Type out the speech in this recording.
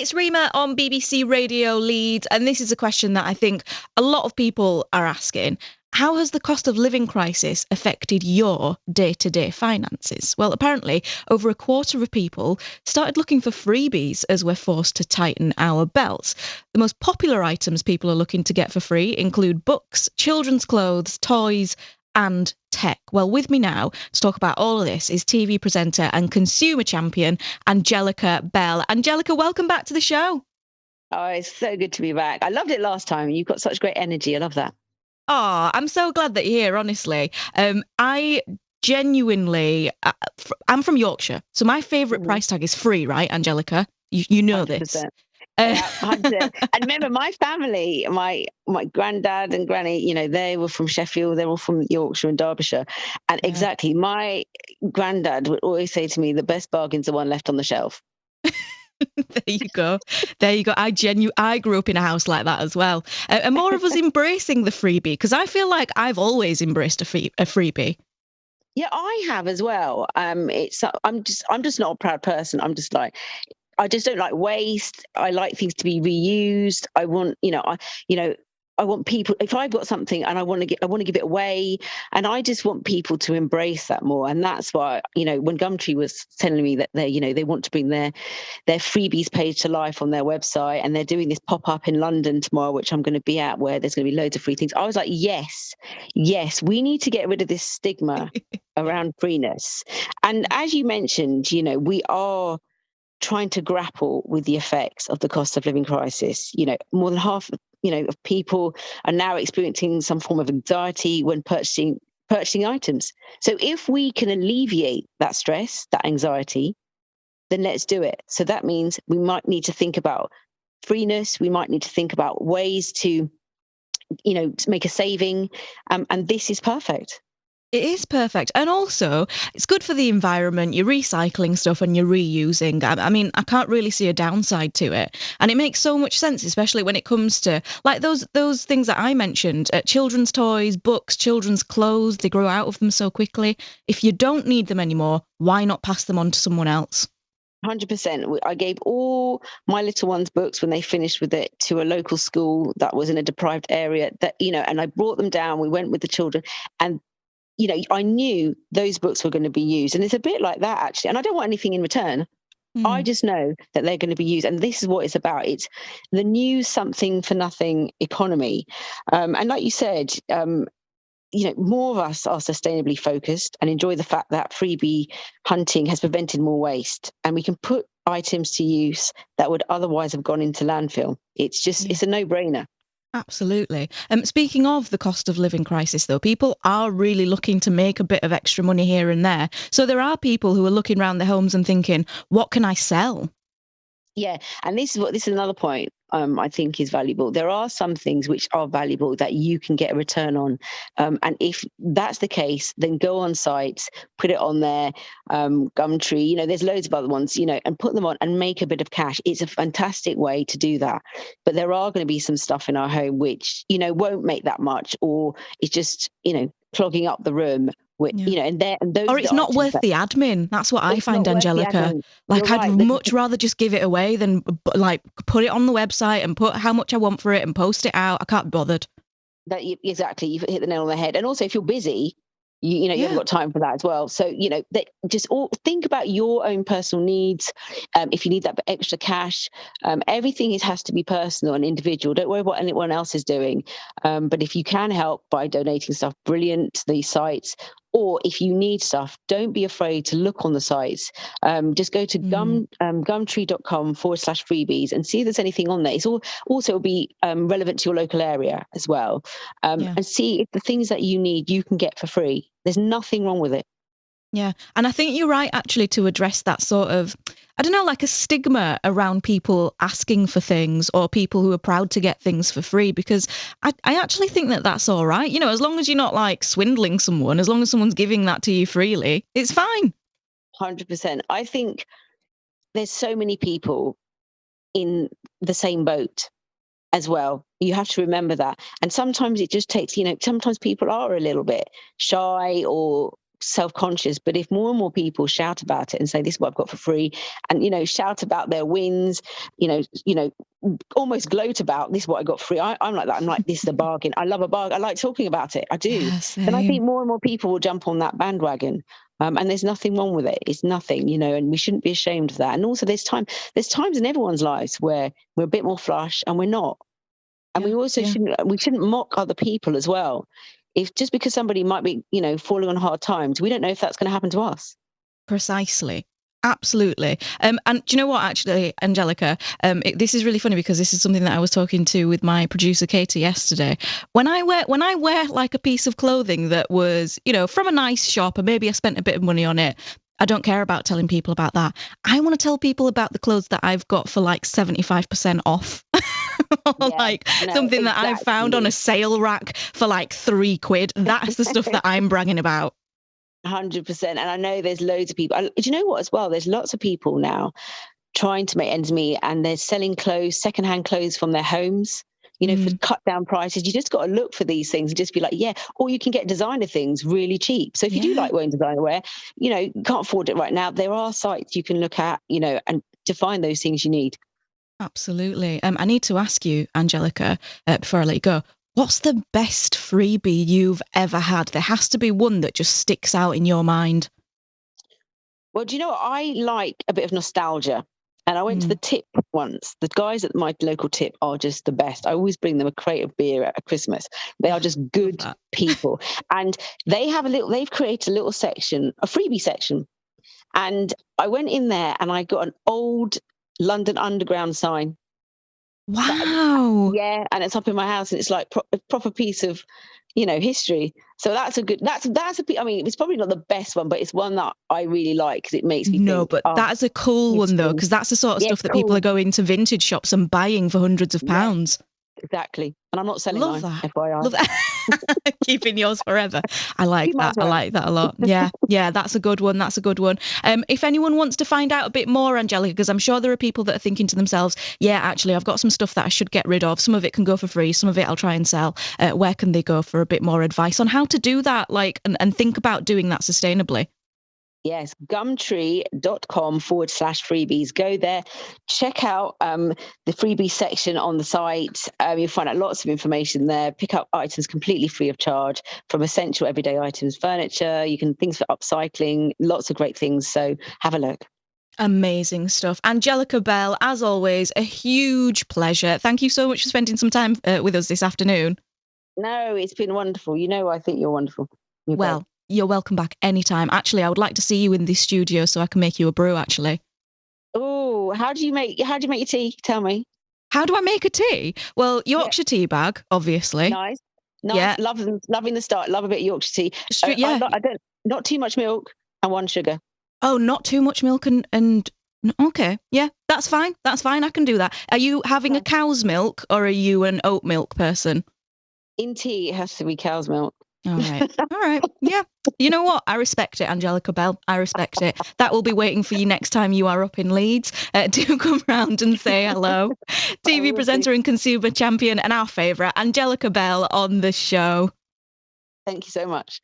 it's Rima on BBC Radio Leeds, and this is a question that I think a lot of people are asking. How has the cost of living crisis affected your day-to-day finances? Well, apparently, over a quarter of people started looking for freebies as we're forced to tighten our belts. The most popular items people are looking to get for free include books, children's clothes, toys, and tech. Well, with me now to talk about all of this is TV presenter and consumer champion Angelica Bell. Angelica, welcome back to the show. Oh, it's so good to be back. I loved it last time. You've got such great energy. I love that. Oh, I'm so glad that you're here, honestly. I genuinely, I'm from Yorkshire, so my favourite price tag is free, right, Angelica? You know 100%. This. Yeah, 100%. And remember, my family, my granddad and granny, they were from Sheffield. They're all from Yorkshire and Derbyshire. And exactly, my granddad would always say to me, the best bargain's the one left on the shelf. There you go. I grew up in a house like that as well. And more of us embracing the freebie, because I feel like I've always embraced a freebie. Yeah, I have as well. I'm just not a proud person. I'm just like, I just don't like waste. I like things to be reused. I want, I want people, if I've got something and I want to give it away, and I just want people to embrace that more. And that's why, when Gumtree was telling me that they want to bring their freebies page to life on their website, and they're doing this pop-up in London tomorrow, which I'm going to be at, where there's going to be loads of free things. I was like, yes, we need to get rid of this stigma around freeness. And as you mentioned, we are trying to grapple with the effects of the cost of living crisis. More than half of people are now experiencing some form of anxiety when purchasing items. So if we can alleviate that stress, that anxiety, then let's do it. So that means we might need to think about freeness. We might need to think about ways to make a saving. And this is perfect. It is perfect. And also, it's good for the environment. You're recycling stuff and you're reusing. I mean, I can't really see a downside to it. And it makes so much sense, especially when it comes to like those things that I mentioned, children's toys, books, children's clothes. They grow out of them so quickly. If you don't need them anymore, why not pass them on to someone else? 100%. I gave all my little ones books when they finished with it to a local school that was in a deprived area and I brought them down. We went with the children, and I knew those books were going to be used. And it's a bit like that, actually. And I don't want anything in return. I just know that they're going to be used. And this is what it's about. It's the new something for nothing economy. And like you said, more of us are sustainably focused and enjoy the fact that freebie hunting has prevented more waste. And we can put items to use that would otherwise have gone into landfill. It's a no-brainer. Absolutely. Speaking of the cost of living crisis, though, people are really looking to make a bit of extra money here and there. So there are people who are looking around their homes and thinking, what can I sell? Yeah. And this is another point I think is valuable. There are some things which are valuable that you can get a return on. And if that's the case, then go on sites, put it on there, Gumtree, there's loads of other ones, and put them on and make a bit of cash. It's a fantastic way to do that. But there are going to be some stuff in our home which, won't make that much, or it's just, clogging up the room. And those or it's not worth the admin. That's what I find, Angelica. Like, I'd much rather just give it away than like put it on the website and put how much I want for it and post it out. I can't be bothered. Exactly. You've hit the nail on the head. And also, if you're busy, you haven't got time for that as well. So, just all think about your own personal needs. If you need that extra cash, everything has to be personal and individual. Don't worry what anyone else is doing. But if you can help by donating stuff, brilliant, to these sites. Or if you need stuff, don't be afraid to look on the sites. Just go to gumtree.com/freebies and see if there's anything on there. It's also be relevant to your local area as well. And see if the things that you need, you can get for free. There's nothing wrong with it. Yeah. And I think you're right, actually, to address that sort of, I don't know, like a stigma around people asking for things or people who are proud to get things for free, because I actually think that that's all right. As long as you're not like swindling someone, as long as someone's giving that to you freely, it's fine. 100%. I think there's so many people in the same boat as well. You have to remember that. And sometimes it just takes, sometimes people are a little bit shy or self-conscious, but if more and more people shout about it and say, this is what I've got for free, and, shout about their wins, almost gloat about, this is what I got free. I'm like that. I'm like, this is a bargain. I love a bargain. I like talking about it. I do. Yeah, And I think same. more and more people will jump on that bandwagon. And there's nothing wrong with it. It's nothing, and we shouldn't be ashamed of that. And also there's times in everyone's lives where we're a bit more flush and we're not. And we also shouldn't mock other people as well. If just because somebody might be, falling on hard times, we don't know if that's going to happen to us. Precisely. Absolutely. And do you know what, actually, Angelica, this is really funny because this is something that I was talking to with my producer Katie yesterday. When I wear like a piece of clothing that was, from a nice shop, and maybe I spent a bit of money on it, I don't care about telling people about that. I want to tell people about the clothes that I've got for like 75% off. Something that I've found on a sale rack for like £3. That's the stuff that I'm bragging about. 100%. And I know there's loads of people. Do you know what as well? There's lots of people now trying to make ends meet, and they're selling clothes, secondhand clothes from their homes, for cut down prices. You just got to look for these things and just be like, yeah. Or you can get designer things really cheap. So if you do like wearing designer wear, you can't afford it right now, there are sites you can look at, and to find those things you need. Absolutely. I need to ask you, Angelica, before I let you go, what's the best freebie you've ever had? There has to be one that just sticks out in your mind. Well, do you know what? I like a bit of nostalgia. And I went to the Tip once. The guys at my local Tip are just the best. I always bring them a crate of beer at Christmas. They are just good people. And they've created a little section, a freebie section. And I went in there and I got an old London Underground sign. Wow. And it's up in my house, and it's like a proper piece of, history. So that's I mean, it's probably not the best one, but it's one that I really like because it makes me think. But that's a cool one though, because that's the sort of stuff that people are going to vintage shops and buying for hundreds of pounds. Exactly. And I'm not selling Love mine, that. FYI. Love that. Keeping yours forever. I like that. I like that a lot. Yeah, that's a good one. That's a good one. If anyone wants to find out a bit more, Angelica, because I'm sure there are people that are thinking to themselves, yeah, actually, I've got some stuff that I should get rid of. Some of it can go for free. Some of it I'll try and sell. Where can they go for a bit more advice on how to do that, and think about doing that sustainably? Yes, gumtree.com/freebies. Go there, check out the freebie section on the site. You'll find out lots of information there. Pick up items completely free of charge, from essential everyday items, furniture, things for upcycling, lots of great things. So have a look. Amazing stuff. Angelica Bell, as always, a huge pleasure. Thank you so much for spending some time with us this afternoon. No, it's been wonderful. I think you're wonderful. You're welcome back anytime. Actually, I would like to see you in the studio so I can make you a brew, actually. Oh, how do you make your tea? Tell me. How do I make a tea? Well, Yorkshire tea bag, obviously. Nice. Yeah. Loving the start. Love a bit of Yorkshire tea. I don't, not too much milk and 1 sugar. Oh, not too much milk and okay. Yeah, that's fine. That's fine. I can do that. Are you having a cow's milk, or are you an oat milk person? In tea, it has to be cow's milk. All right. Yeah. You know what? I respect it, Angelica Bell. I respect it. That will be waiting for you next time you are up in Leeds. Do come round and say hello. TV presenter and consumer champion, and our favourite, Angelica Bell, on the show. Thank you so much.